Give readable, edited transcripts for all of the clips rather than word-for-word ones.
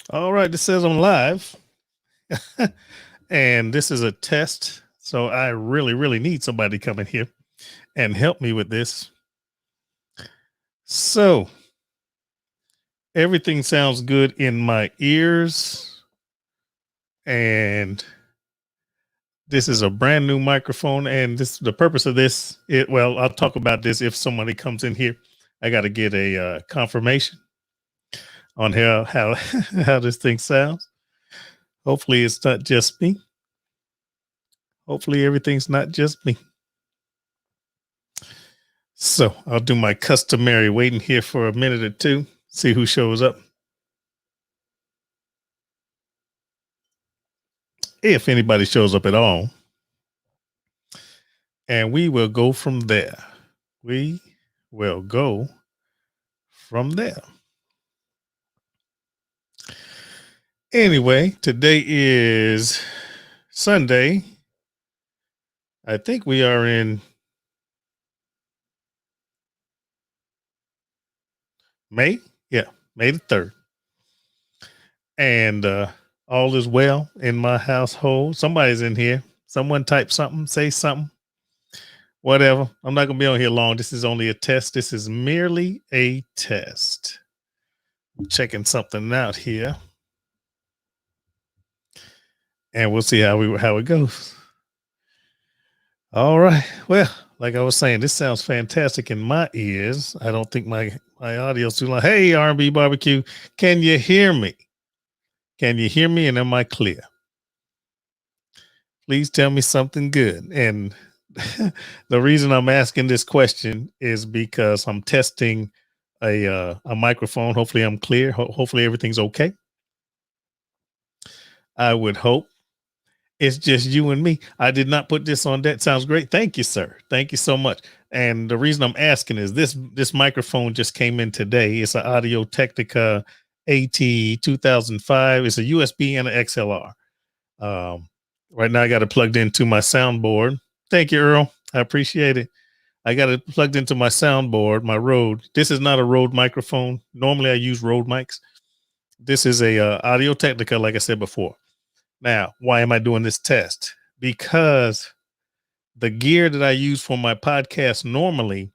All right, this says I'm live, and this is a test. So I really need somebody to come in here and help me with this. So everything sounds good in my ears, and this is a brand new microphone. And this, the purpose of this, well, I'll talk about this if somebody comes in here. I got to get a confirmation on how how this thing sounds. Hopefully, it's not just me. Hopefully, everything's not just me. So I'll do my customary waiting here for a minute or two, see who shows up. If anybody shows up at all. And we will go from there. We will go from there. Anyway, today is Sunday. I think we are in May. Yeah, May the 3rd. And all is well in my household. Somebody's in here. Someone type something, say something, whatever. I'm not going to be on here long. This is only a test. This is merely a test. I'm checking something out here. And we'll see how it goes. All right. Well, like I was saying, this sounds fantastic in my ears. I don't think my audio's too loud. Hey, R&B Barbecue, can you hear me? Can you hear me? And am I clear? Please tell me something good. And the reason I'm asking this question is because I'm testing a microphone. Hopefully, I'm clear. Hopefully, everything's okay. I would hope. It's just you and me. I did not put this on. That sounds great. Thank you, sir. Thank you so much. And the reason I'm asking is this microphone just came in today. It's an Audio-Technica AT2005. It's a USB and an XLR. Right now I got it plugged into my soundboard. Thank you, Earl. I appreciate it. I got it plugged into my soundboard, my Rode. This is not a Rode microphone. Normally I use Rode mics. This is a Audio-Technica, like I said before. Now, why am I doing this test? Because the gear that I use for my podcast normally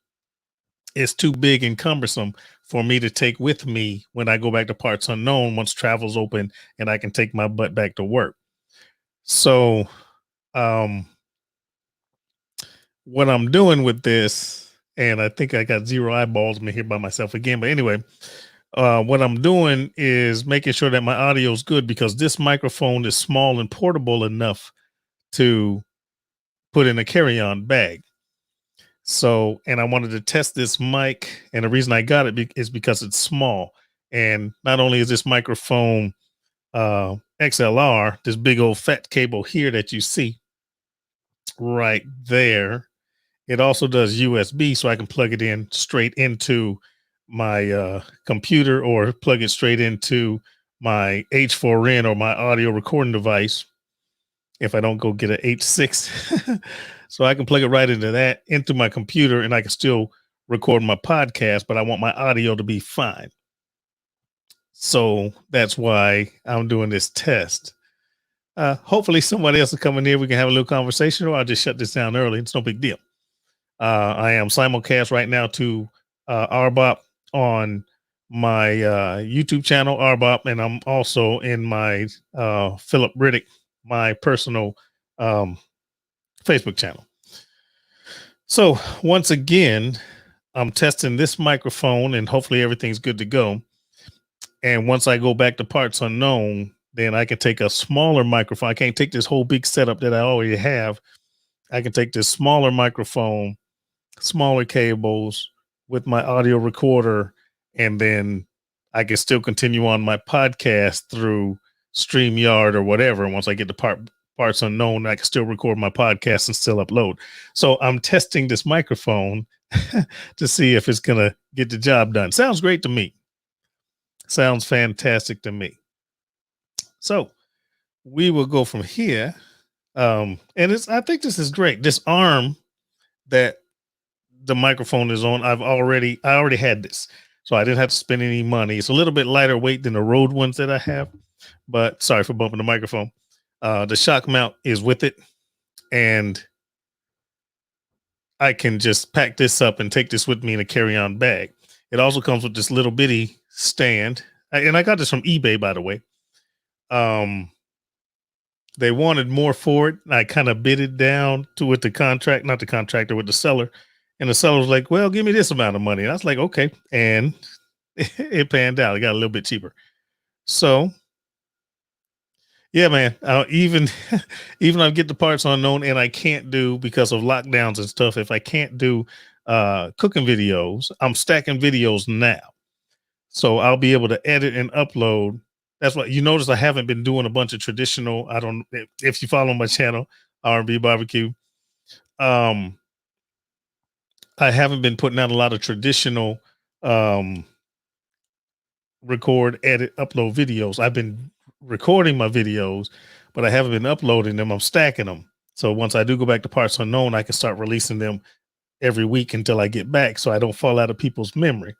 is too big and cumbersome for me to take with me when I go back to Parts Unknown once travel's open and I can take my butt back to work. So, what I'm doing with this, and I think I got zero eyeballs me here by myself again, but anyway, what I'm doing is making sure that my audio is good because this microphone is small and portable enough to put in a carry-on bag. So, and I wanted to test this mic, and the reason I got it is because it's small. And not only is this microphone XLR, this big old fat cable here that you see right there, it also does USB, so I can plug it in straight into my computer or plug it straight into my H4n or my audio recording device if I don't go get an H6. So I can plug it right into that, into my computer, and I can still record my podcast, but I want my audio to be fine. So that's why I'm doing this test. Hopefully somebody else will come in here. We can have a little conversation, or I'll just shut this down early. It's no big deal. I am simulcast right now to R-BoP on my YouTube channel, R-BoP, and I'm also in my Philip Riddick, my personal Facebook channel. So once again, I'm testing this microphone and hopefully everything's good to go. And once I go back to Parts Unknown, then I can take a smaller microphone. I can't take this whole big setup that I already have. I can take this smaller microphone, smaller cables with my audio recorder, and then I can still continue on my podcast through StreamYard or whatever. Once I get to Parts Unknown, I can still record my podcast and still upload. So I'm testing this microphone to see if it's going to get the job done. Sounds great to me. Sounds fantastic to me. So we will go from here. And I think this is great. This arm that the microphone is on, I already had this, so I didn't have to spend any money. It's a little bit lighter weight than the Rode ones that I have. but sorry for bumping the microphone. The shock mount is with it, and I can just pack this up and take this with me in a carry-on bag. It also comes with this little bitty stand, and I got this from eBay, by the way. They wanted more for it. I kind of bid it down to with the contract, not the contractor, with the seller. And the seller was like, well, give me this amount of money. And I was like, okay. And it panned out. It got a little bit cheaper. So yeah, man, even even I get the parts unknown and I can't do because of lockdowns and stuff. If I can't do cooking videos, I'm stacking videos now. So I'll be able to edit and upload. That's what you notice. I haven't been doing a bunch of traditional. I don't, if you follow my channel, R&B barbecue. I haven't been putting out a lot of traditional record, edit, upload videos. I've been recording my videos, but I haven't been uploading them. I'm stacking them. So once I do go back to parts unknown, I can start releasing them every week until I get back, so I don't fall out of people's memory.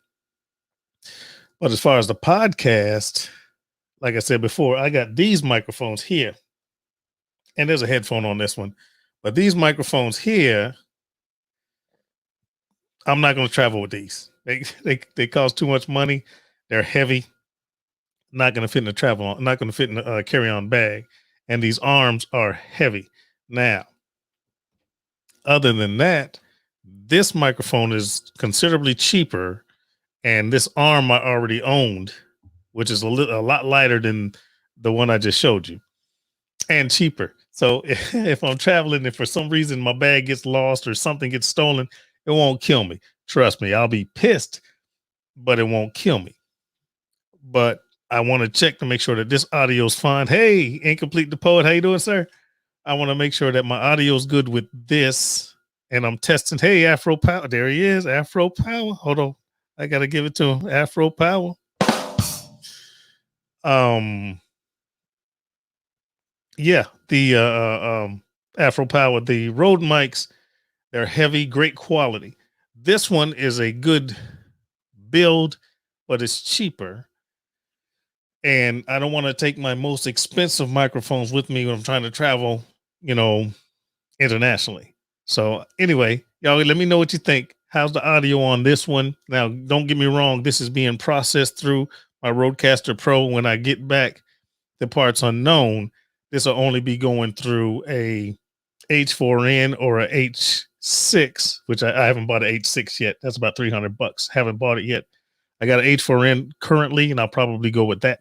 But as far as the podcast, like I said before, I got these microphones here, and there's a headphone on this one, but these microphones here, I'm not going to travel with these. They cost too much money. They're heavy. Not going to fit in the travel. Not going to fit in the carry-on bag. And these arms are heavy. Now, other than that, this microphone is considerably cheaper, and this arm I already owned, which is a lot lighter than the one I just showed you, and cheaper. So if I'm traveling and for some reason my bag gets lost or something gets stolen, it won't kill me. Trust me, I'll be pissed, but it won't kill me. But I want to check to make sure that this audio is fine. Hey, Incomplete the Poet, how you doing, sir? I want to make sure that my audio is good with this, and I'm testing. Hey, Afro Power, there he is, Afro Power. Hold on, I gotta give it to him, Afro Power. Yeah, the Afro Power, the Rode mics, they're heavy, great quality. This one is a good build, but it's cheaper. And I don't want to take my most expensive microphones with me when I'm trying to travel, internationally. So anyway, y'all let me know what you think. How's the audio on this one? Now, don't get me wrong. This is being processed through my Rodecaster Pro. When I get back the parts unknown, this will only be going through a H4n or a H6, which I haven't bought an H6 yet. That's about $300. Haven't bought it yet. I got an H4n currently, and I'll probably go with that.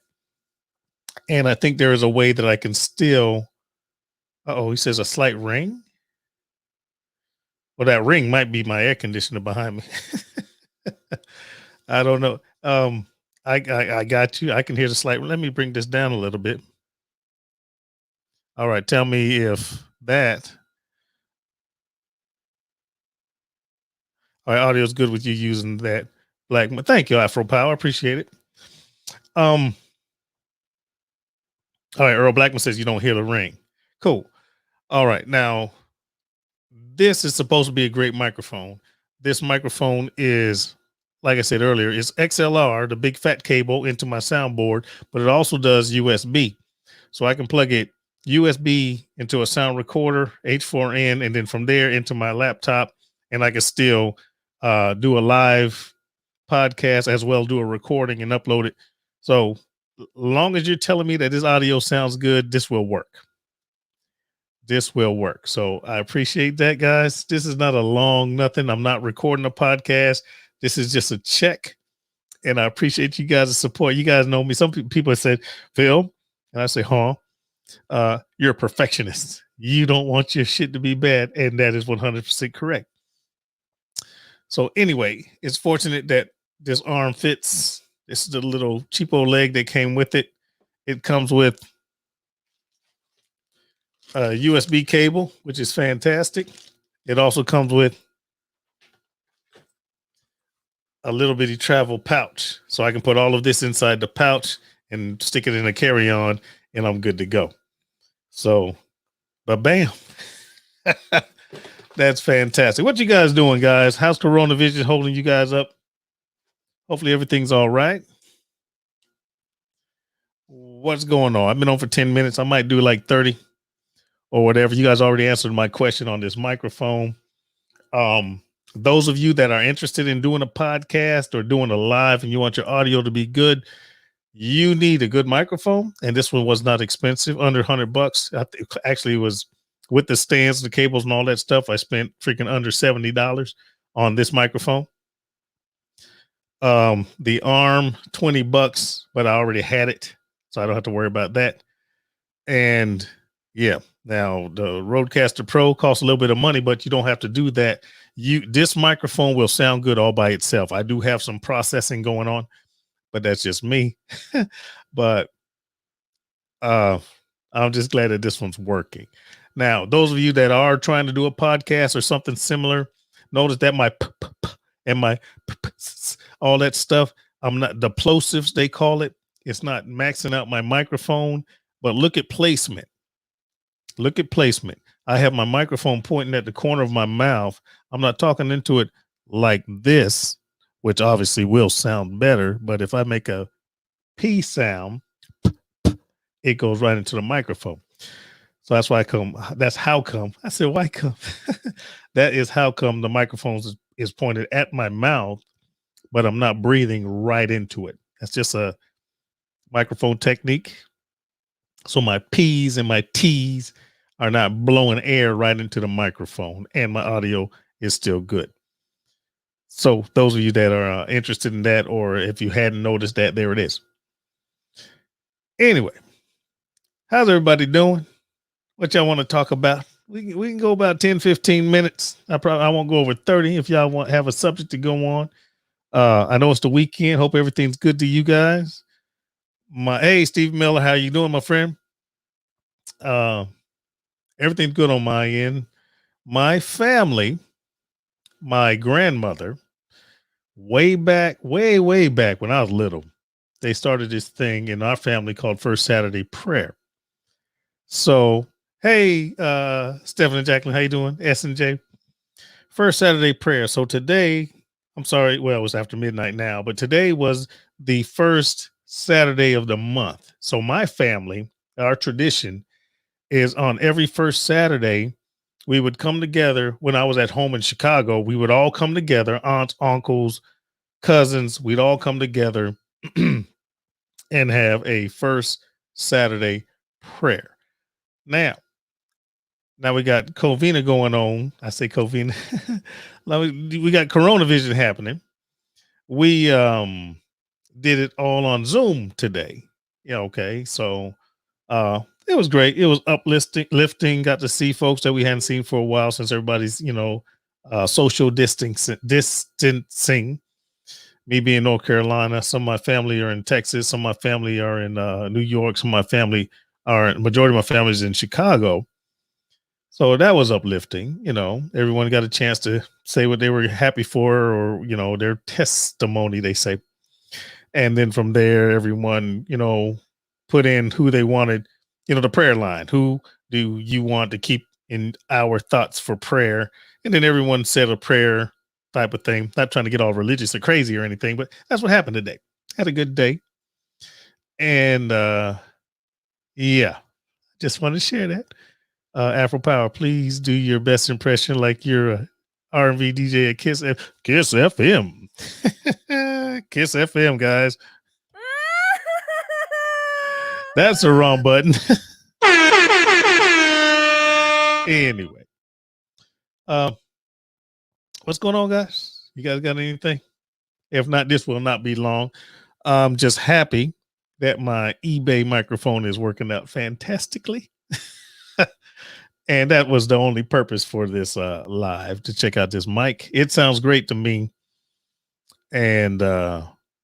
And I think there is a way that I can still. He says a slight ring. Well, that ring might be my air conditioner behind me. I don't know. I got you. I can hear the slight. Let me bring this down a little bit. All right. Tell me if that. All right, audio is good with you using that black. Thank you, Afro Power. Appreciate it. All right, Earl Blackman says you don't hear the ring. Cool. All right, now this is supposed to be a great microphone. This microphone is, like I said earlier, is XLR, the big fat cable, into my soundboard, but it also does USB. So I can plug it USB into a sound recorder, H4n, and then from there into my laptop, and I can still do a live podcast as well, do a recording and upload it. So long as you're telling me that this audio sounds good, this will work. This will work. So I appreciate that, guys. This is not a long nothing. I'm not recording a podcast. This is just a check. And I appreciate you guys' support. You guys know me. Some people have said, Phil, and I say, you're a perfectionist. You don't want your shit to be bad. And that is 100% correct. So anyway, it's fortunate that this arm fits. This is the little cheapo leg that came with it. It comes with a USB cable, which is fantastic. It also comes with a little bitty travel pouch. So I can put all of this inside the pouch and stick it in a carry-on, and I'm good to go. So, but bam. That's fantastic. What you guys doing, guys? How's coronavirus holding you guys up? Hopefully everything's all right. What's going on? I've been on for 10 minutes. I might do like 30 or whatever. You guys already answered my question on this microphone. Um, those of you that are interested in doing a podcast or doing a live and you want your audio to be good, you need a good microphone. And this one was not expensive, under $100. I think actually it was with the stands, the cables, and all that stuff. I spent freaking under $70 on this microphone. The arm, $20, but I already had it, so I don't have to worry about that. And yeah, now the Rodecaster Pro costs a little bit of money, but you don't have to do that. This microphone will sound good all by itself. I do have some processing going on, but that's just me. But I'm just glad that this one's working. Now, those of you that are trying to do a podcast or something similar, notice that my and my all that stuff, I'm not the plosives they call it. It's not maxing out my microphone, but look at placement. Look at placement. I have my microphone pointing at the corner of my mouth. I'm not talking into it like this, which obviously will sound better. But if I make a P sound, it goes right into the microphone. So that's why that's how come. I said, why come? That is how come the microphone is pointed at my mouth, but I'm not breathing right into it. That's just a microphone technique. So my P's and my T's are not blowing air right into the microphone, and my audio is still good. So those of you that are interested in that, or if you hadn't noticed that, there it is. Anyway, how's everybody doing? What y'all want to talk about? We can go about 10, 15 minutes. I won't go over 30 if y'all have a subject to go on. I know it's the weekend. Hope everything's good to you guys. Hey, Steve Miller, how you doing, my friend? Everything's good on my end. My family, my grandmother, way back when I was little, they started this thing in our family called First Saturday Prayer. So, hey, Stephen and Jacqueline, how you doing? S&J. First Saturday Prayer. So today, I'm sorry, well, it was after midnight now, but today was the first Saturday of the month. So my family, our tradition is on every first Saturday, we would come together. When I was at home in Chicago, we would all come together, aunts, uncles, cousins, we'd all come together and have a first Saturday prayer. Now we got Covina going on. I say Covina. We got Coronavision happening. We did it all on Zoom today. Yeah, okay. So it was great. It was uplifting. Got to see folks that we hadn't seen for a while since everybody's, social distancing. Me being North Carolina, some of my family are in Texas, some of my family are in New York, some of my family majority of my family is in Chicago. So that was uplifting. Everyone got a chance to say what they were happy for, or, their testimony, they say. And then from there, everyone, put in who they wanted, the prayer line. Who do you want to keep in our thoughts for prayer? And then everyone said a prayer type of thing. Not trying to get all religious or crazy or anything, but that's what happened today. Had a good day. And yeah, just want to share that. Afro Power, please do your best impression like you're a R&B DJ at Kiss FM. Kiss FM, guys. That's the wrong button. Anyway, what's going on, guys? You guys got anything? If not, this will not be long. I'm just happy that my eBay microphone is working out fantastically. And that was the only purpose for this live, to check out this mic. It sounds great to me. And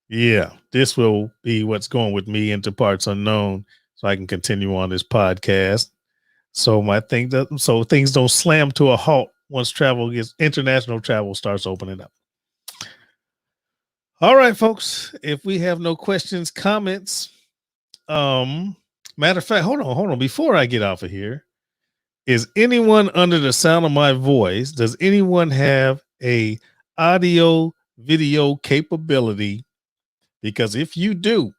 yeah, this will be what's going with me into parts unknown, so I can continue on this podcast. So things don't slam to a halt once international travel starts opening up. All right, folks, if we have no questions, comments, matter of fact, hold on. Before I get off of here, is anyone under the sound of my voice, does anyone have a audio video capability? Because if you do,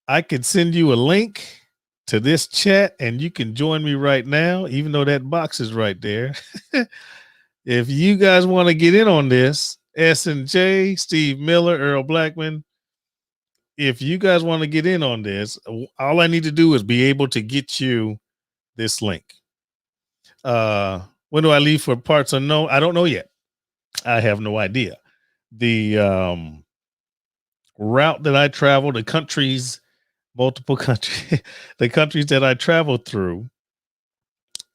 I could send you a link to this chat and you can join me right now, even though that box is right there. If you guys want to get in on this, S&J, Steve Miller, Earl Blackman, if you guys want to get in on this, all I need to do is be able to get you this link. When do I leave for parts unknown? I don't know yet. I have no idea. The route that I travel, the countries, multiple countries, the countries that I travel through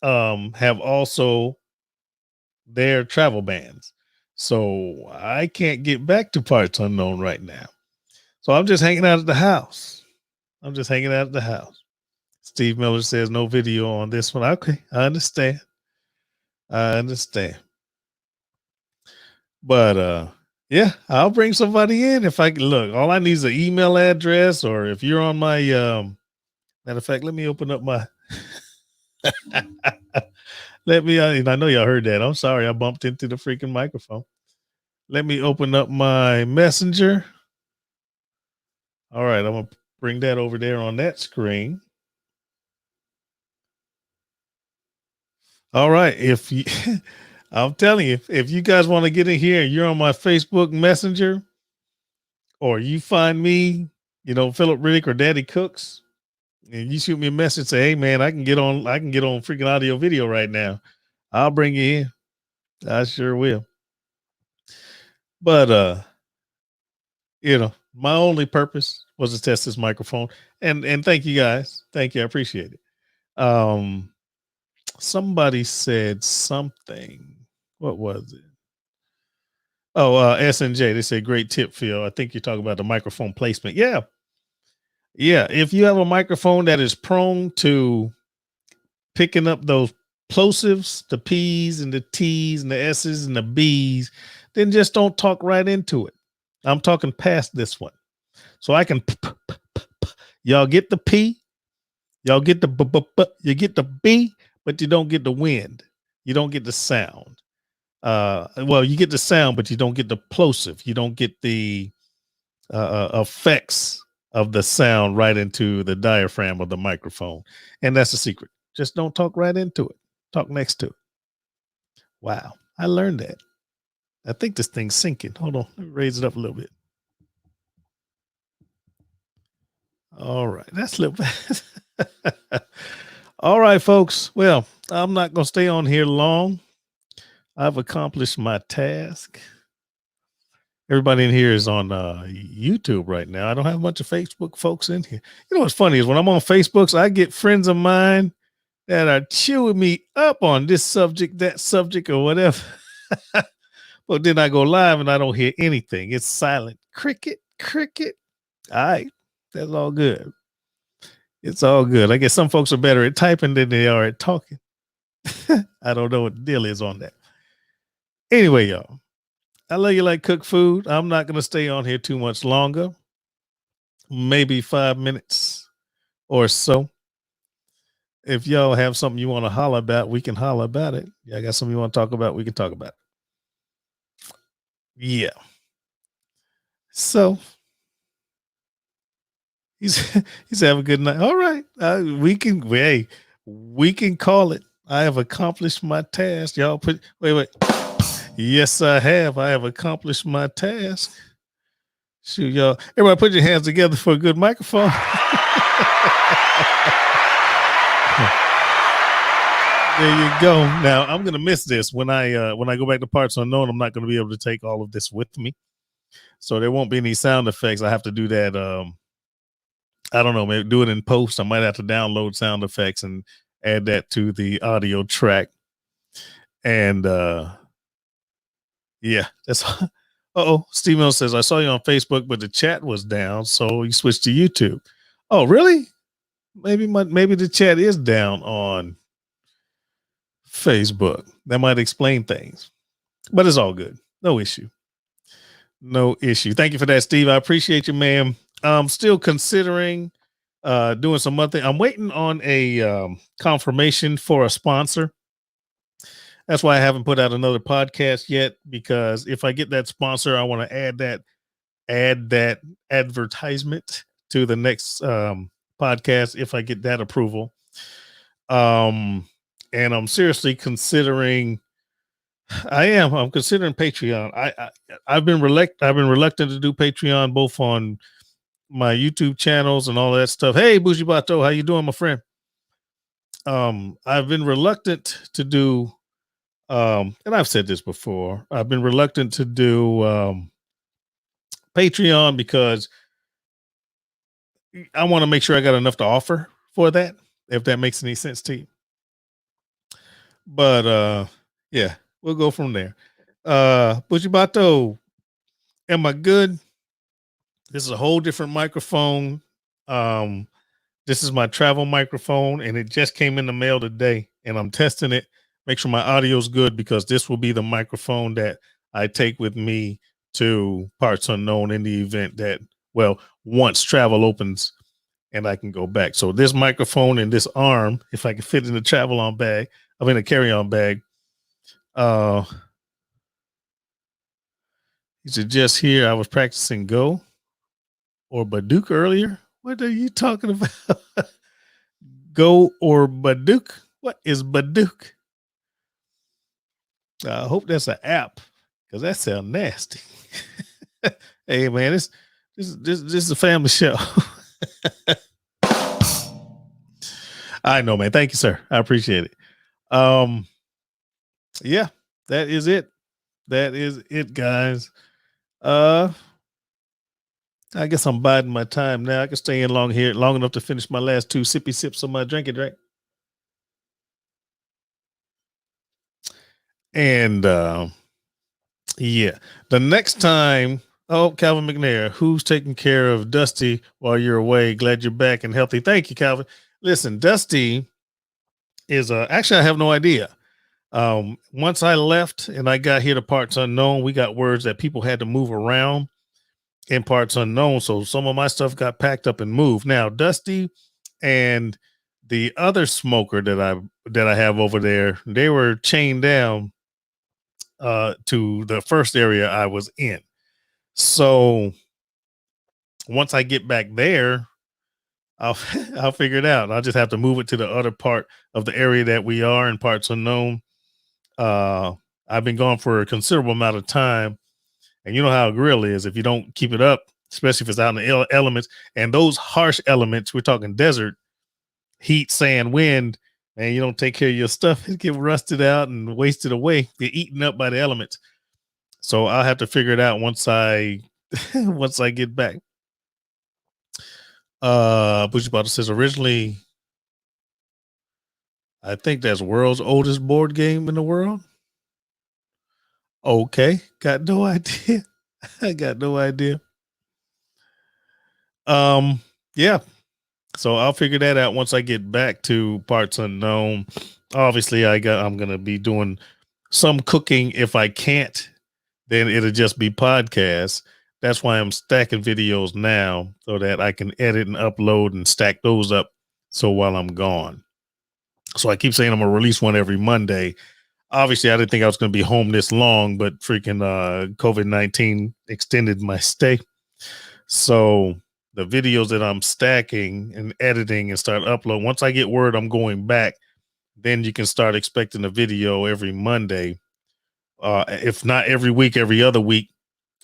have also their travel bans. So I can't get back to parts unknown right now. So I'm just hanging out at the house. Steve Miller says no video on this one. Okay, I understand. But yeah, I'll bring somebody in if I can. Look, all I need is an email address, or if you're on my matter of fact, let me open up my let me I know y'all heard that. I'm sorry, I bumped into the freaking microphone. Let me open up my messenger. All right, I'm gonna bring that over there on that screen. All right, if you I'm telling you, if you guys want to get in here and you're on my Facebook Messenger, or you find me, Philip Riddick or Daddy Cooks, and you shoot me a message, say, hey man, I can get on freaking audio video right now. I'll bring you in. I sure will. But my only purpose was to test this microphone. And thank you guys. Thank you. I appreciate it. Somebody said something. What was it? Oh, S&J. They said great tip, Phil. I think you're talking about the microphone placement. Yeah. If you have a microphone that is prone to picking up those plosives, the P's and the T's and the S's and the B's, then just don't talk right into it. I'm talking past this one. So I can y'all get the P, y'all get the you get the B, but you don't get the wind. You don't get the sound. Well, you get the sound, but you don't get the plosive. You don't get the effects of the sound right into the diaphragm of the microphone. And that's the secret. Just don't talk right into it. Talk next to it. Wow. I learned that. I think this thing's sinking. Hold on. Let me raise it up a little bit. All right. That's a little bit. All right, folks. Well, I'm not going to stay on here long. I've accomplished my task. Everybody in here is on YouTube right now. I don't have a bunch of Facebook folks in here. You know what's funny is when I'm on Facebook, I get friends of mine that are chewing me up on this subject, that subject, or whatever. But then I go live and I don't hear anything. It's silent. Cricket. All right. That's all good. It's all good. I guess some folks are better at typing than they are at talking. I don't know what the deal is on that. Anyway, y'all, I love you like cook food. I'm not going to stay on here too much longer. Maybe 5 minutes or so. If y'all have something you want to holler about, we can holler about it. Yeah, I got something you want to talk about, we can talk about it. Yeah. So he's having a good night. All right. We can call it. I have accomplished my task. Y'all wait. Yes, I have. I have accomplished my task. Shoot, y'all. Everybody put your hands together for a good microphone. There you go. Now I'm gonna miss this when I go back to parts unknown. I'm not gonna be able to take all of this with me, so there won't be any sound effects. I have to do that. I don't know. Maybe do it in post. I might have to download sound effects and add that to the audio track. And yeah, that's. Steve Mills says I saw you on Facebook, but the chat was down, so you switched to YouTube. Oh, really? Maybe the chat is down on Facebook. That might explain things, but it's all good. No issue. Thank you for that, Steve. I appreciate you, ma'am. I'm still considering doing some other thing. I'm waiting on a confirmation for a sponsor. That's why I haven't put out another podcast yet, because if I get that sponsor, I want to add that advertisement to the next podcast if I get that approval. And I'm seriously considering. I'm considering Patreon. I've been reluctant to do Patreon, both on my YouTube channels and all that stuff. Hey, Bougie Bato, how you doing, my friend? I've been reluctant to do, and I've said this before. I've been reluctant to do Patreon because I want to make sure I got enough to offer for that, if that makes any sense to you. But yeah, we'll go from there. Bougie Bato, am I good? This is a whole different microphone. This is my travel microphone, and it just came in the mail today, and I'm testing it. Make sure my audio is good, because this will be the microphone that I take with me to parts unknown in the event that, well, once travel opens and I can go back. So this microphone and this arm, if I can fit in the travel-on bag, I'm in a carry-on bag. He said, just here, I was practicing Go or Baduk earlier. What are you talking about? Go or Baduk? What is Baduk? I hope that's an app, because that sounds nasty. Hey man, this is a family show. I know, man. Thank you, sir. I appreciate it. Yeah, that is it. That is it, guys. I guess I'm biding my time now. I can stay in long enough to finish my last 2 sippy sips of my drinking drink. And yeah, the next time, Calvin McNair, who's taking care of Dusty while you're away? Glad you're back and healthy. Thank you, Calvin. Listen, Dusty is actually, I have no idea. Once I left and I got here to Parts Unknown, we got words that people had to move around in Parts Unknown. So some of my stuff got packed up and moved. Now, Dusty and the other smoker that I have over there, they were chained down to the first area I was in. So once I get back there, I'll figure it out. I'll just have to move it to the other part of the area that we are in Parts Unknown. I've been gone for a considerable amount of time, and you know how a grill is. If you don't keep it up, especially if it's out in the elements, and those harsh elements, we're talking desert, heat, sand, wind, and you don't take care of your stuff, it get rusted out and wasted away. You're eaten up by the elements. So I'll have to figure it out once I get back. Butcher Bottle says originally, I think that's world's oldest board game in the world. Okay, got no idea. I got no idea. Yeah. So I'll figure that out once I get back to Parts Unknown. Obviously, I'm gonna be doing some cooking. If I can't, then it'll just be podcasts. That's why I'm stacking videos now, so that I can edit and upload and stack those up. So while I'm gone, so I keep saying I'm gonna release one every Monday. Obviously, I didn't think I was gonna be home this long, but freaking COVID-19 extended my stay. So the videos that I'm stacking and editing and start uploading, once I get word I'm going back, then you can start expecting a video every Monday. If not every week, every other week,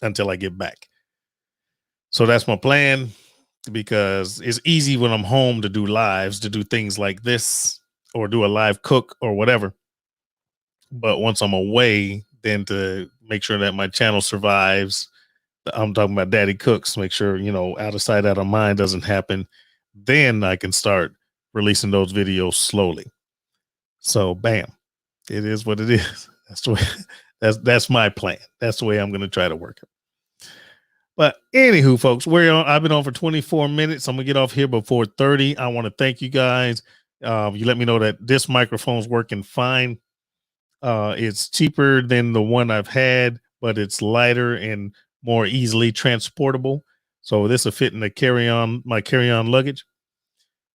until I get back. So that's my plan, because it's easy when I'm home to do lives, to do things like this, or do a live cook or whatever. But once I'm away, then to make sure that my channel survives, I'm talking about Daddy Cooks, make sure, out of sight, out of mind doesn't happen. Then I can start releasing those videos slowly. So bam, it is what it is. That's the way, that's my plan. That's the way I'm going to try to work it. But anywho, folks, I've been on for 24 minutes. I'm gonna get off here before 30. I want to thank you guys. You let me know that this microphone's working fine. It's cheaper than the one I've had, but it's lighter and more easily transportable. So this will fit in the my carry-on luggage.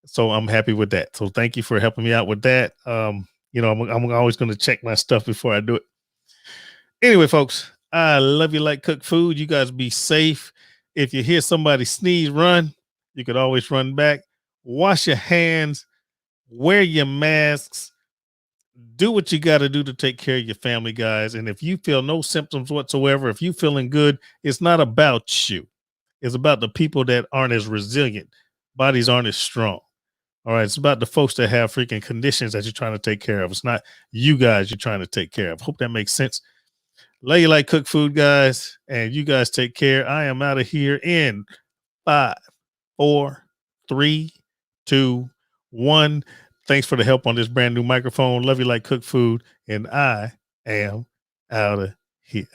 So I'm happy with that. So thank you for helping me out with that. I'm always going to check my stuff before I do it. Anyway, folks, I love you like cook food. You guys be safe. If you hear somebody sneeze, run. You could always run back, wash your hands, wear your masks, do what you got to do to take care of your family, guys. And if you feel no symptoms whatsoever, if you feeling good, it's not about you. It's about the people that aren't as resilient, bodies aren't as strong. All right. It's about the folks that have freaking conditions that you're trying to take care of. It's not you guys you're trying to take care of. Hope that makes sense. Love you like cook food, guys. And you guys take care. I am out of here in 5, 4, 3, 2, 1. Thanks for the help on this brand new microphone. Love you like cook food. And I am out of here.